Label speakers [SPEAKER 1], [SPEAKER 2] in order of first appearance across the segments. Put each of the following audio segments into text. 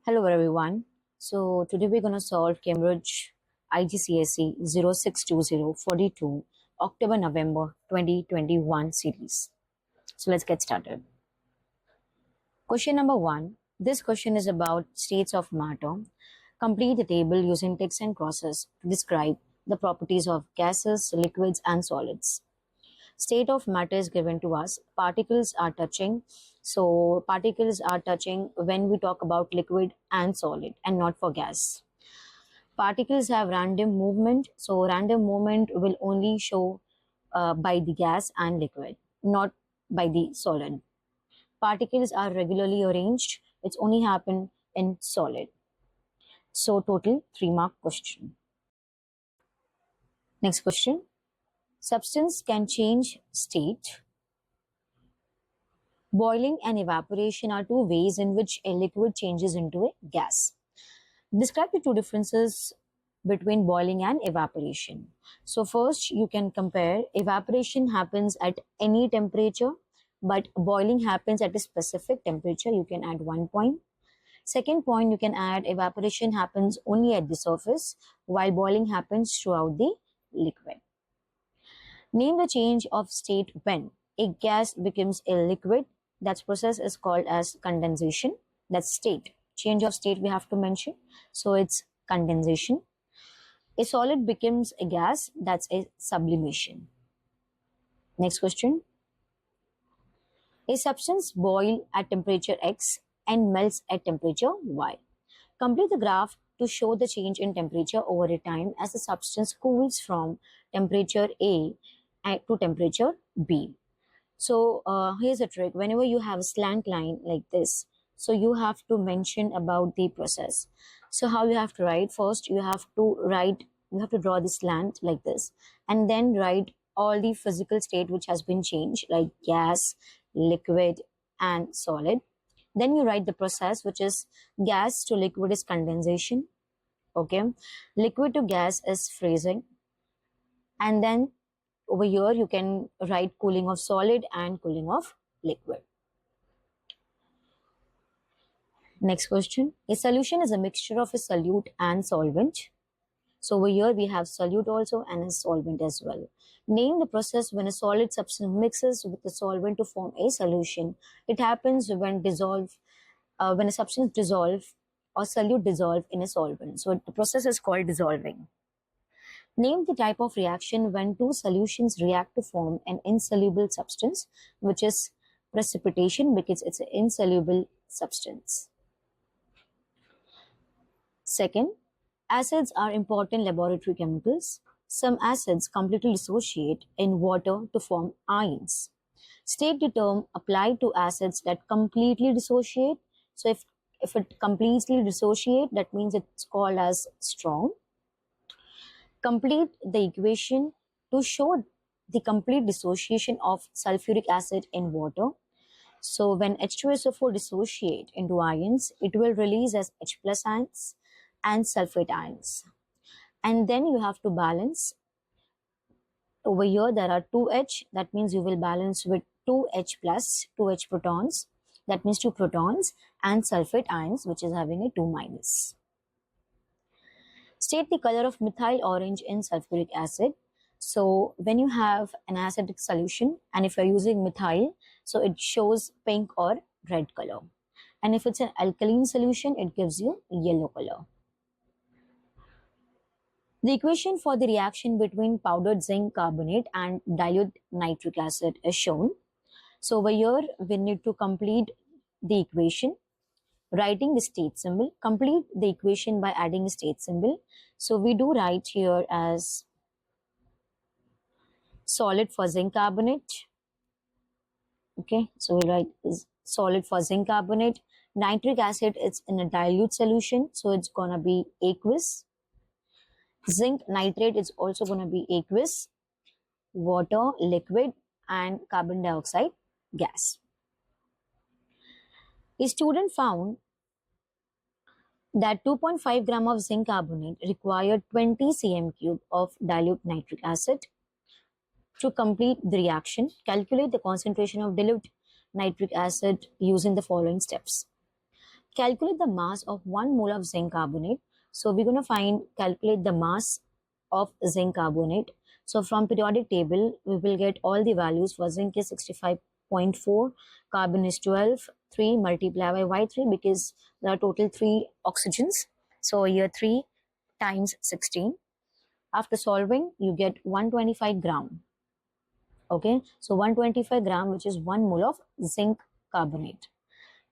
[SPEAKER 1] Hello everyone. So today we're going to solve Cambridge IGCSE 062042 October-November 2021 series. So let's get started. Question number 1. This question is about states of matter. Complete the table using ticks and crosses to describe the properties of gases, liquids and solids. State of matter is given to us. Particles are touching. So particles are touching when we talk about liquid and solid and not for gas. Particles have random movement. So random movement will only show by the gas and liquid, not by the solid. Particles are regularly arranged. It's only happen in solid. So total 3-mark question. Next question. Substance can change state. Boiling and evaporation are two ways in which a liquid changes into a gas. Describe the two differences between boiling and evaporation. So first you can compare. Evaporation happens at any temperature, but boiling happens at a specific temperature. You can add 1 point. Second point, you can add evaporation happens only at the surface, while boiling happens throughout the liquid. Name the change of state when a gas becomes a liquid. That process is called as condensation. That's state. Change of state we have to mention. So it's condensation. A solid becomes a gas. That's a sublimation. Next question. A substance boils at temperature X and melts at temperature Y. Complete the graph to show the change in temperature over a time as the substance cools from temperature A to temperature B. So here's a trick. Whenever you have a slant line like this, so you have to mention about the process. So how you have to write? First, you have to draw the slant like this, and then write all the physical state which has been changed, like gas, liquid, and solid. Then you write the process, which is gas to liquid is condensation. Okay, liquid to gas is freezing, and then over here you can write cooling of solid and cooling of liquid. Next question. A solution is a mixture of a solute and solvent. So over here we have solute also and a solvent as well. Name the process when a solid substance mixes with a solvent to form a solution. It happens when a substance dissolve or solute dissolve in a solvent. So the process is called dissolving. Name the type of reaction when two solutions react to form an insoluble substance, which is precipitation because it's an insoluble substance. Second, acids are important laboratory chemicals. Some acids completely dissociate in water to form ions. State the term applied to acids that completely dissociate. So if it completely dissociate, that means it's called as strong. Complete the equation to show the complete dissociation of sulfuric acid in water. So when H2SO4 dissociate into ions, it will release as H plus ions and sulfate ions. And then you have to balance. Over here there are 2H, that means you will balance with 2H plus, 2H protons, that means 2 protons, and sulfate ions, which is having a 2 minus. State the color of methyl orange in sulfuric acid. So when you have an acidic solution and if you're using methyl, so it shows pink or red color. And if it's an alkaline solution, it gives you yellow color. The equation for the reaction between powdered zinc carbonate and dilute nitric acid is shown. So over here, we need to complete the equation. Writing the state symbol, complete the equation by adding a state symbol. So we do write here as solid for zinc carbonate. Okay, so we write solid for zinc carbonate. Nitric acid is in a dilute solution, so it's gonna be aqueous. Zinc nitrate is also gonna be aqueous. Water, liquid, and carbon dioxide, gas. A student found that 2.5 gram of zinc carbonate required 20 cm cube of dilute nitric acid. To complete the reaction, calculate the concentration of dilute nitric acid using the following steps. Calculate the mass of 1 mole of zinc carbonate. So we're going to calculate the mass of zinc carbonate. So from periodic table, we will get all the values. For zinc is 65.4, carbon is 12, 3 multiply by why 3, because there are total 3 oxygens. So here 3 times 16. After solving, you get 125 gram. Okay, so 125 gram, which is 1 mole of zinc carbonate.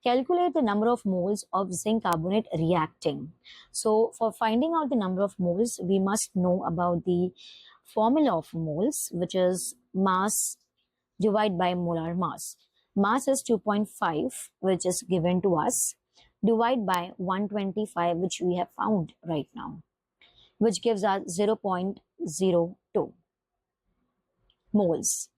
[SPEAKER 1] Calculate the number of moles of zinc carbonate reacting. So for finding out the number of moles, we must know about the formula of moles, which is mass divided by molar mass. Mass is 2.5, which is given to us, divide by 125, which we have found right now, which gives us 0.02 moles.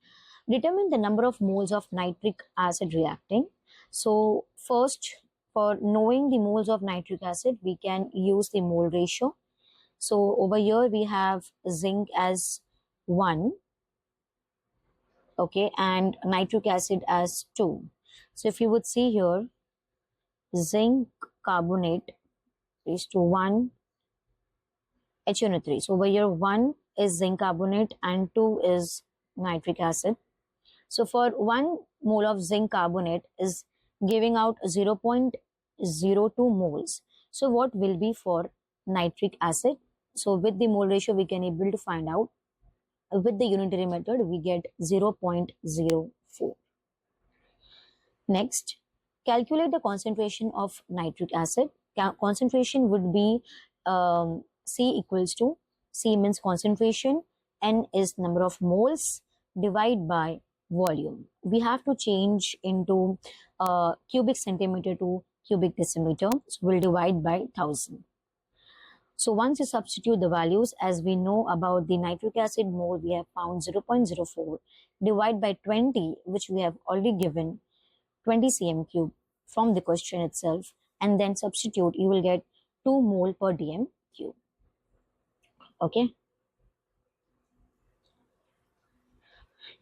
[SPEAKER 1] Determine the number of moles of nitric acid reacting. So first, for knowing the moles of nitric acid, we can use the mole ratio. So over here we have zinc as 1, okay, and nitric acid as 2. So if you would see here, zinc carbonate is to 1 HNO3. So over here 1 is zinc carbonate and 2 is nitric acid. So for 1 mole of zinc carbonate is giving out 0.02 moles. So what will be for nitric acid? So with the mole ratio, we can able to find out. With the unitary method, we get 0.04. Next, calculate the concentration of nitric acid. Concentration would be C equals to, C means concentration, N is number of moles, divide by volume. We have to change into cubic centimeter to cubic decimeter. So we'll divide by 1000. So once you substitute the values, as we know about the nitric acid mole, we have found 0.04, divide by 20, which we have already given 20 cm cube from the question itself, and then substitute, you will get 2 mole per dm cube. Okay.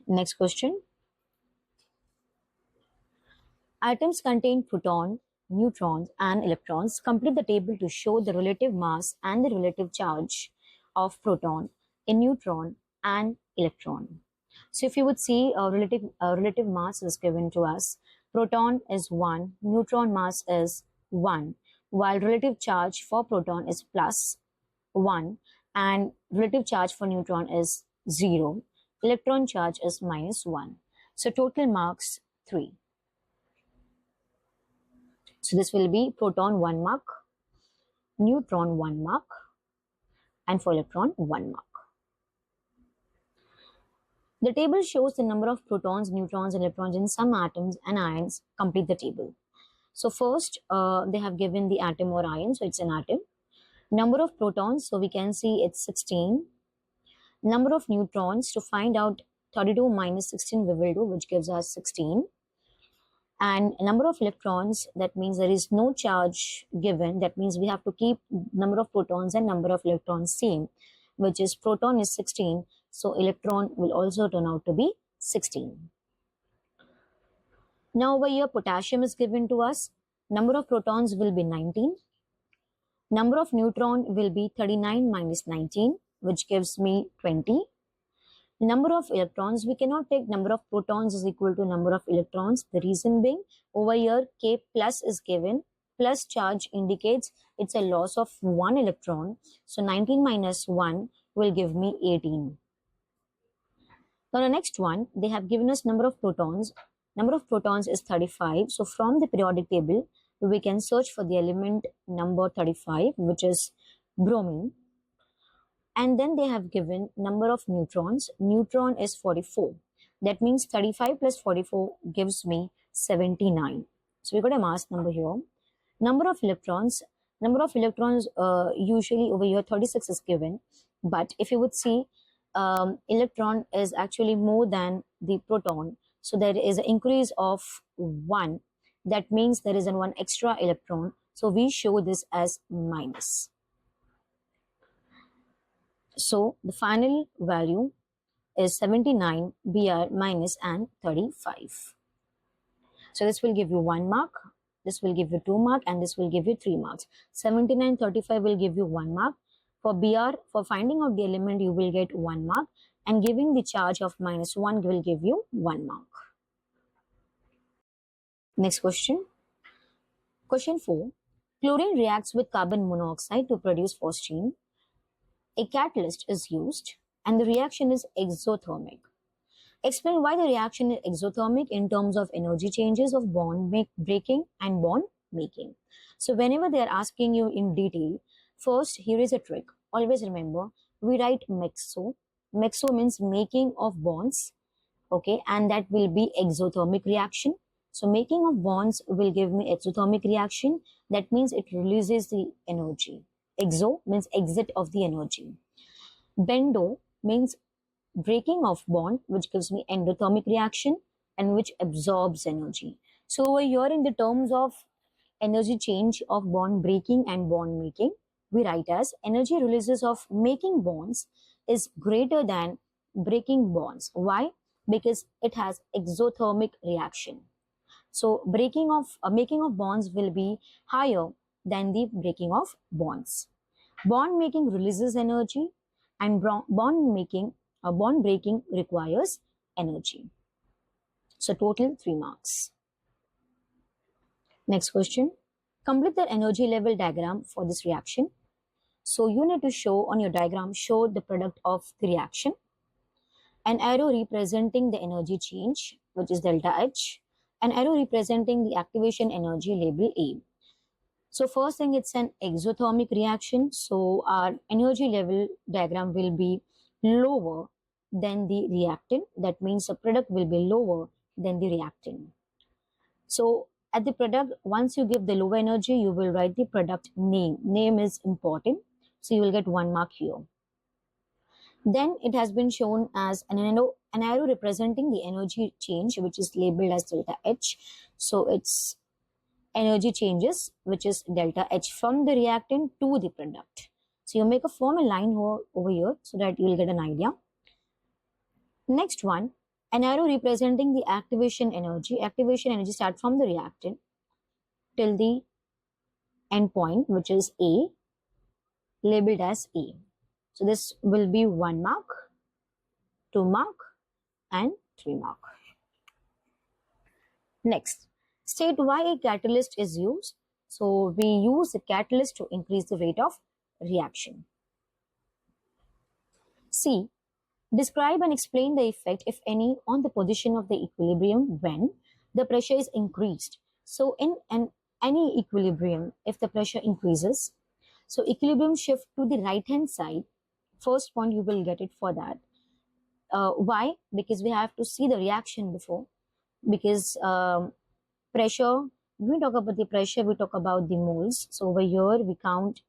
[SPEAKER 1] Next question. Atoms contain proton, neutrons, and electrons. Complete the table to show the relative mass and the relative charge of proton, a neutron, and electron. So if you would see relative mass is given to us. Proton is 1, neutron mass is 1, while relative charge for proton is plus 1 and relative charge for neutron is 0. Electron charge is minus 1. So total marks 3. So this will be proton 1 mark, neutron 1 mark, and for electron 1 mark. The table shows the number of protons, neutrons, and electrons in some atoms and ions. Complete the table. So first, they have given the atom or ion, so it's an atom. Number of protons, so we can see it's 16. Number of neutrons, to find out 32 minus 16 we will do, which gives us 16. And number of electrons, that means there is no charge given. That means we have to keep number of protons and number of electrons same, which is proton is 16. So electron will also turn out to be 16. Now over here, potassium is given to us. Number of protons will be 19. Number of neutron will be 39 minus 19, which gives me 20. Number of electrons, we cannot take number of protons is equal to number of electrons. The reason being, over here K plus is given. Plus charge indicates it's a loss of 1 electron. So 19 minus 1 will give me 18. Now the next one, they have given us number of protons. Number of protons is 35. So from the periodic table, we can search for the element number 35, which is bromine. And then they have given number of neutrons. Neutron is 44. That means 35 plus 44 gives me 79. So we got a mass number here. Number of electrons. Number of electrons usually over here 36 is given. But if you would see, electron is actually more than the proton. So there is an increase of 1. That means there is an 1 extra electron. So we show this as minus. So the final value is 79 Br minus and 35. So this will give you 1 mark. this will give you 2 marks, and this will give you 3 marks. 7935 will give you 1 mark. For BR, for finding out the element, you will get 1 mark, and giving the charge of -1 will give you 1 mark. Next question. Question 4. Chlorine reacts with carbon monoxide to produce phosgene. A catalyst is used, and the reaction is exothermic. Explain why the reaction is exothermic in terms of energy changes of bond breaking and bond making. So whenever they are asking you in detail, first here is a trick. Always remember, we write mexo. Mexo means making of bonds, okay, and that will be exothermic reaction. So making of bonds will give me exothermic reaction. That means it releases the energy. Exo means exit of the energy. Bendo means breaking of bond, which gives me endothermic reaction and which absorbs energy. So over here in the terms of energy change of bond breaking and bond making, we write as energy releases of making bonds is greater than breaking bonds. Why? Because it has exothermic reaction. So making of bonds will be higher than the breaking of bonds. Bond making releases energy, and bond breaking requires energy. So total 3 marks. Next question. Complete the energy level diagram for this reaction. So you need to show on your diagram, show the product of the reaction. An arrow representing the energy change, which is delta H. An arrow representing the activation energy, label A. So first thing, it's an exothermic reaction. So our energy level diagram will be lower than the reactant. That means the product will be lower than the reactant. So at the product, once you give the low energy, you will write the product name. Name is important. So you will get 1 mark here. Then it has been shown as an arrow representing the energy change, which is labeled as delta H. So it's energy changes, which is delta H from the reactant to the product. So you form a line over here so that you will get an idea. Next one, an arrow representing the activation energy. Activation energy start from the reactant till the end point, which is A, labeled as A. So this will be 1 mark, 2 mark, and 3 mark. Next, state why a catalyst is used. So we use a catalyst to increase the rate of reaction. C. Describe and explain the effect, if any, on the position of the equilibrium when the pressure is increased. So in any equilibrium, if the pressure increases, so equilibrium shift to the right hand side. First point you will get it for that. Why? Because we have to see the reaction before. Because pressure, when we talk about the pressure, we talk about the moles. So over here we count,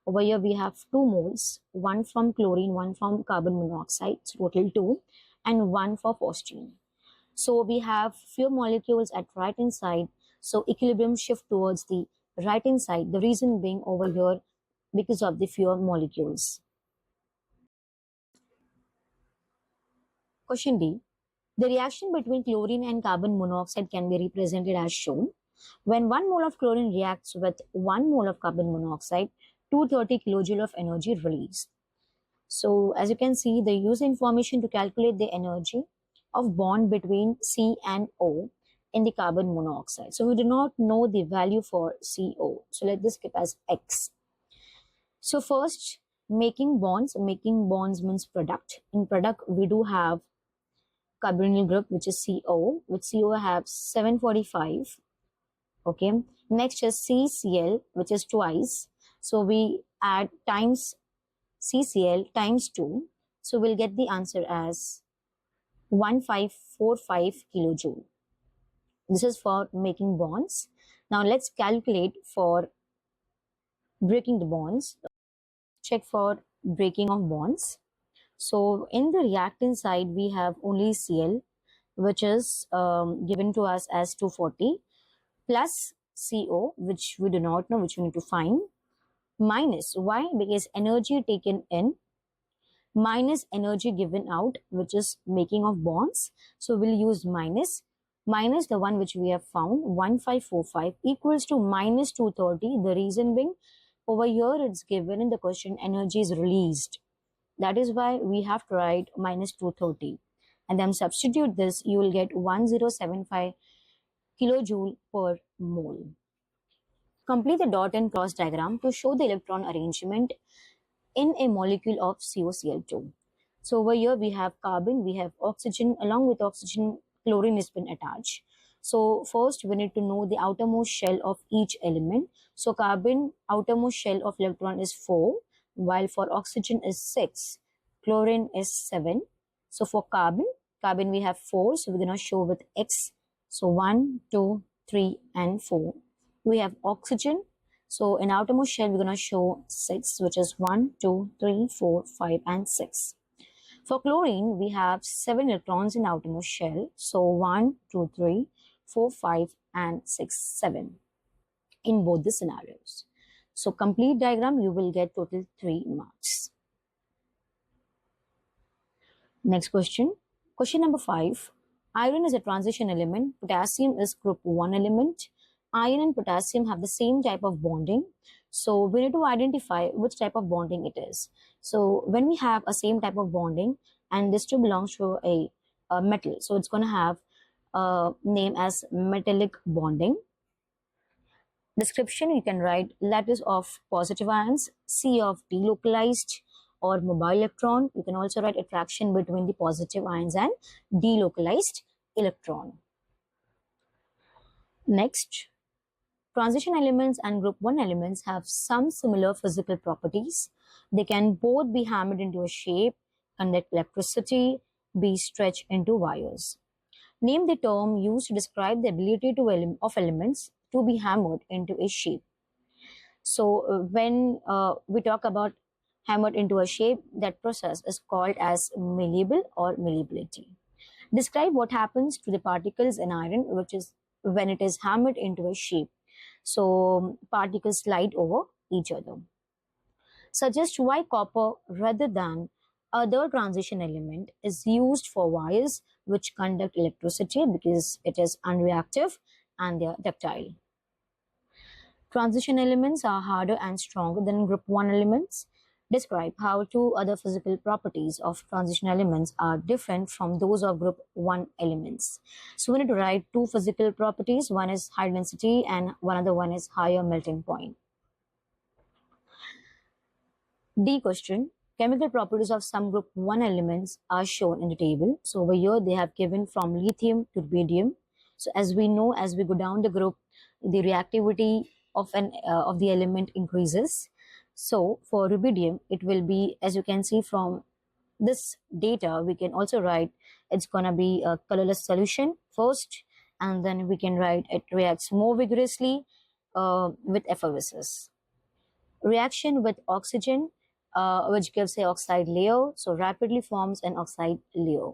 [SPEAKER 1] over here we have 2 moles, 1 from chlorine, 1 from carbon monoxide, so total 2, and 1 for phosgene. So we have few molecules at right hand side, so equilibrium shift towards the right hand side. The reason being over here because of the fewer molecules. Question D. The reaction between chlorine and carbon monoxide can be represented as shown. When 1 mole of chlorine reacts with 1 mole of carbon monoxide, 230 kilojoule of energy released. So as you can see, they use information to calculate the energy of bond between C and O in the carbon monoxide. So we do not know the value for CO. So let this keep as X. So first, making bonds. Making bonds means product. In product, we do have carbonyl group, which is CO, which CO have 745. Okay. Next is CCl, which is twice. So we add times CCl times 2. So we'll get the answer as 1545 kilojoule. This is for making bonds. Now let's calculate for breaking the bonds. Check for breaking of bonds. So in the reactant side, we have only Cl, which is given to us as 240, plus CO, which we do not know, which we need to find, minus. Why? Because energy taken in minus energy given out, which is making of bonds. So we'll use minus minus the one which we have found, 1545, equals to minus 230. The reason being, over here it's given in the question energy is released. That is why we have to write minus 230. And then substitute this, you will get 1075 kilojoule per mole. Complete the dot and cross diagram to show the electron arrangement in a molecule of COCl2. So over here we have carbon, we have oxygen, along with oxygen, chlorine has been attached. So first we need to know the outermost shell of each element. So carbon outermost shell of electron is 4, while for oxygen is 6, chlorine is 7. So for carbon we have 4, so we're going to show with X. So 1, 2, 3 and 4. We have oxygen. So in outermost shell, we're going to show 6, which is 1, 2, 3, 4, 5, and 6. For chlorine, we have 7 electrons in outermost shell. So 1, 2, 3, 4, 5, and 6, 7 in both the scenarios. So complete diagram, you will get total 3 marks. Next question. Question number 5. Iron is a transition element. Potassium is group 1 element. Iron and potassium have the same type of bonding. So we need to identify which type of bonding it is. So when we have a same type of bonding and this two belongs to a metal, so it's going to have a name as metallic bonding. Description, you can write lattice of positive ions, C of delocalized or mobile electron. You can also write attraction between the positive ions and delocalized electron. Next, transition elements and group 1 elements have some similar physical properties. They can both be hammered into a shape, conduct electricity, be stretched into wires. Name the term used to describe the ability of elements to be hammered into a shape. So when we talk about hammered into a shape, that process is called as malleable or malleability. Describe what happens to the particles in iron, which is when it is hammered into a shape. So particles slide over each other. Suggest why copper rather than other transition element is used for wires which conduct electricity, because it is unreactive and they are ductile. Transition elements are harder and stronger than group 1 elements. Describe how two other physical properties of transition elements are different from those of group 1 elements. So we need to write two physical properties. One is high density and one other one is higher melting point. D question. Chemical properties of some group 1 elements are shown in the table. So over here they have given from lithium to rubidium. So as we know, as we go down the group, the reactivity of the element increases. So for rubidium, it will be, as you can see from this data, we can also write it's gonna be a colorless solution first, and then we can write it reacts more vigorously with effervescence. Reaction with oxygen, which gives a oxide layer, so rapidly forms an oxide layer.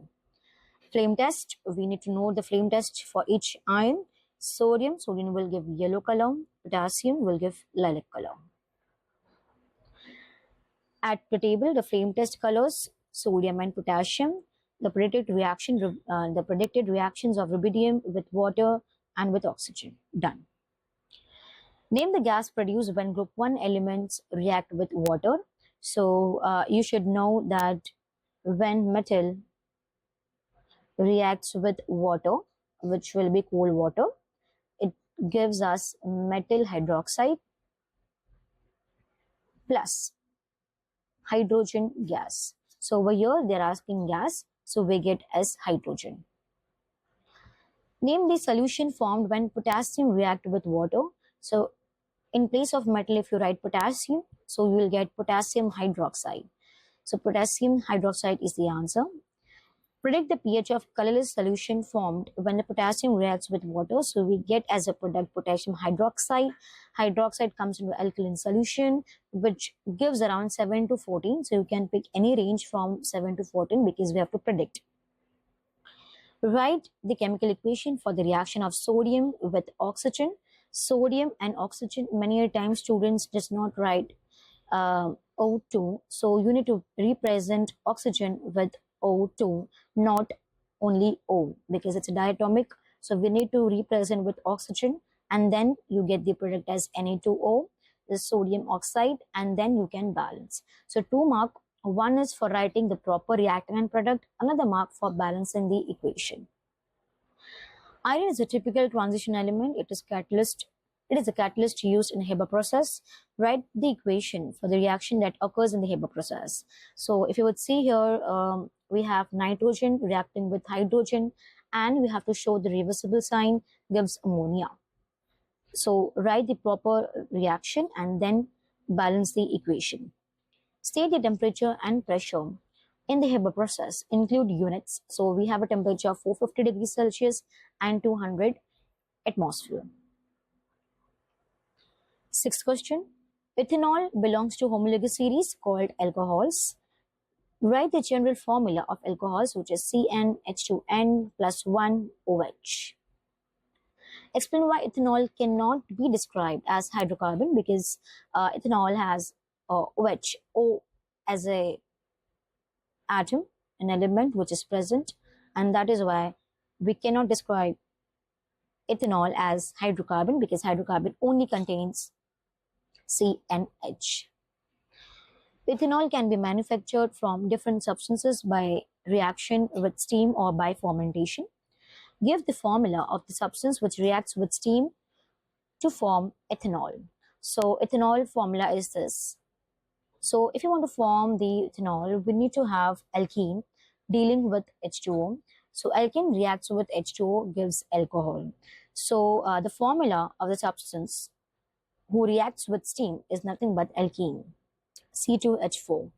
[SPEAKER 1] Flame test, we need to know the flame test for each ion. Sodium will give yellow color, potassium will give lilac color. At the table, the flame test colors, sodium and potassium, the predicted reactions of rubidium with water and with oxygen. Done. Name the gas produced when group 1 elements react with water. So you should know that when metal reacts with water, which will be cold water, it gives us metal hydroxide plus hydrogen gas. So over here they are asking gas, so we get as hydrogen. Name the solution formed when potassium react with water. So in place of metal, if you write potassium, so you will get potassium hydroxide. So potassium hydroxide is the answer. Predict the pH of colorless solution formed when the potassium reacts with water. So we get as a product potassium hydroxide. Hydroxide comes into alkaline solution, which gives around 7 to 14. So you can pick any range from 7 to 14 because we have to predict. Write the chemical equation for the reaction of sodium with oxygen. Sodium and oxygen, many times students does not write O2. So you need to represent oxygen with O2, not only O, because it's a diatomic So we need to represent with oxygen, and then you get the product as Na2O, the sodium oxide, and then you can balance. So 2 mark, one is for writing the proper reactant and product, another mark for balancing the equation. Iron is a typical transition element. It is catalyst. It is a catalyst used in Haber process. Write the equation for the reaction that occurs in the Haber process. So if you would see here, we have nitrogen reacting with hydrogen, and we have to show the reversible sign gives ammonia. So write the proper reaction and then balance the equation. State the temperature and pressure in the Haber process. Include units. So we have a temperature of 450 degrees Celsius and 200 atmosphere. Sixth question. Ethanol belongs to homologous series called alcohols. Write the general formula of alcohols, which is CnH2n plus 1 OH. Explain why ethanol cannot be described as hydrocarbon, because ethanol has OH, O as a atom, an element which is present, and that is why we cannot describe ethanol as hydrocarbon, because hydrocarbon only contains CnH. Ethanol can be manufactured from different substances by reaction with steam or by fermentation. Give the formula of the substance which reacts with steam to form ethanol. So ethanol formula is this. So if you want to form the ethanol, we need to have alkene dealing with H2O. So alkene reacts with H2O, gives alcohol. So the formula of the substance who reacts with steam is nothing but alkene, C2H4.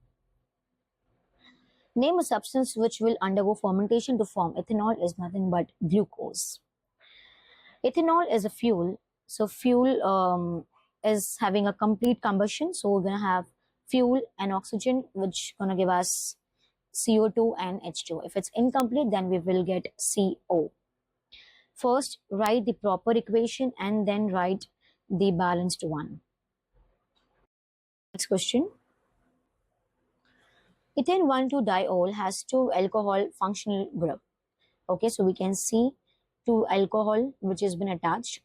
[SPEAKER 1] Name a substance which will undergo fermentation to form ethanol is nothing but glucose. Ethanol is a fuel. So fuel is having a complete combustion. So we're going to have fuel and oxygen, which going to give us CO2 and H2. If it's incomplete, then we will get CO. First, write the proper equation and then write the balanced one. Next question. Ethane 1,2-diol has 2 alcohol functional group. Okay, so we can see 2 alcohol which has been attached.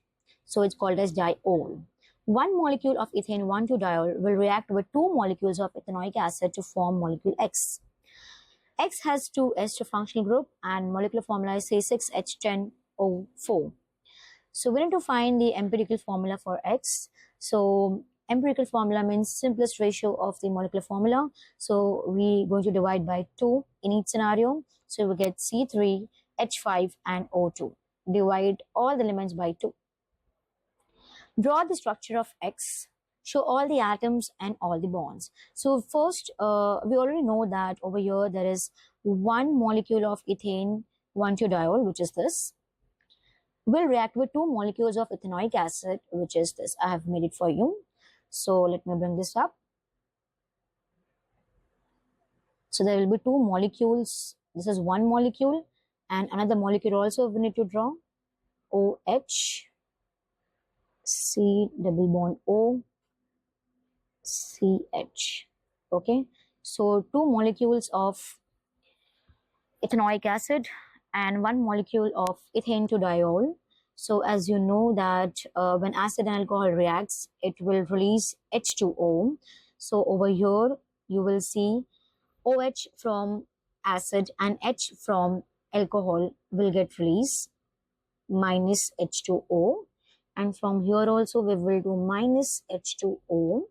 [SPEAKER 1] So it's called as diol. One molecule of ethane 1,2-diol will react with 2 molecules of ethanoic acid to form molecule X. X has 2 ester functional group and molecular formula is C6H10O4. So we need to find the empirical formula for X. So empirical formula means simplest ratio of the molecular formula. So we going to divide by 2 in each scenario. So we get C3H5 and O2. Divide all the elements by 2. Draw the structure of X. Show all the atoms and all the bonds. So first, we already know that over here there is 1 molecule of ethane 1,2-diol, which is this, will react with 2 molecules of ethanoic acid, which is this. I have made it for you. So let me bring this up. So there will be 2 molecules. This is 1 molecule and another molecule also we need to draw. OH, C double bond O, CH. Okay. So 2 molecules of ethanoic acid and 1 molecule of ethane 2-diol. So as you know that when acid and alcohol reacts, it will release H2O. So over here you will see OH from acid and H from alcohol will get released, minus H2O. And from here also we will do minus H2O.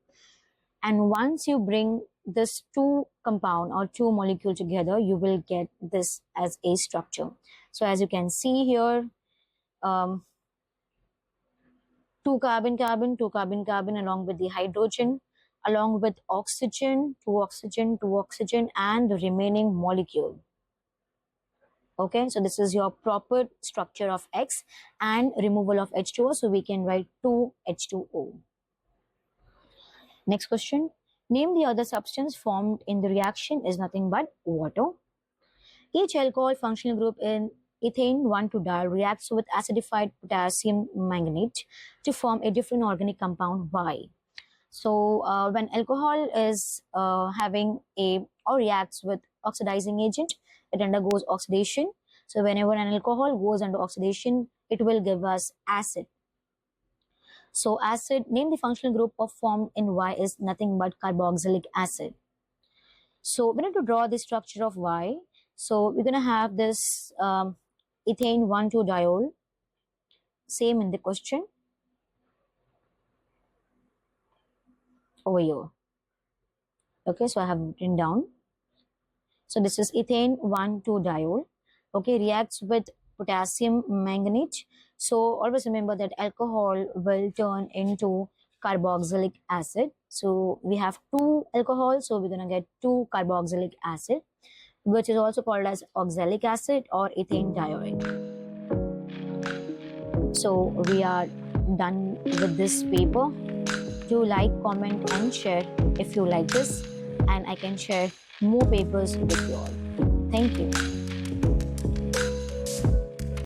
[SPEAKER 1] And once you bring this 2 compound or 2 molecule together, you will get this as a structure. So as you can see here, 2 carbon-carbon, 2 carbon-carbon along with the hydrogen, along with oxygen, 2 oxygen, 2 oxygen, and the remaining molecule. Okay, so this is your proper structure of X and removal of H2O. So we can write 2H2O. Next question. Name the other substance formed in the reaction is nothing but water. Each alcohol functional group in ethane 1,2-diol reacts with acidified potassium manganate to form a different organic compound Y. So when alcohol is having or reacts with oxidizing agent, it undergoes oxidation. So whenever an alcohol goes under oxidation, it will give us acid. So acid, name the functional group of formed in Y is nothing but carboxylic acid. So we need to draw the structure of Y. So we're going to have this ethane 1,2-diol, same in the question over here. Okay, so I have written down. So this is ethane 1,2-diol. Okay, reacts with potassium manganate. So always remember that alcohol will turn into carboxylic acid. So we have 2 alcohol, so we're going to get 2 carboxylic acid, which is also called as oxalic acid or ethane diorite. So we are done with this paper. Do like, comment and share if you like this, and I can share more papers with you all. Thank you.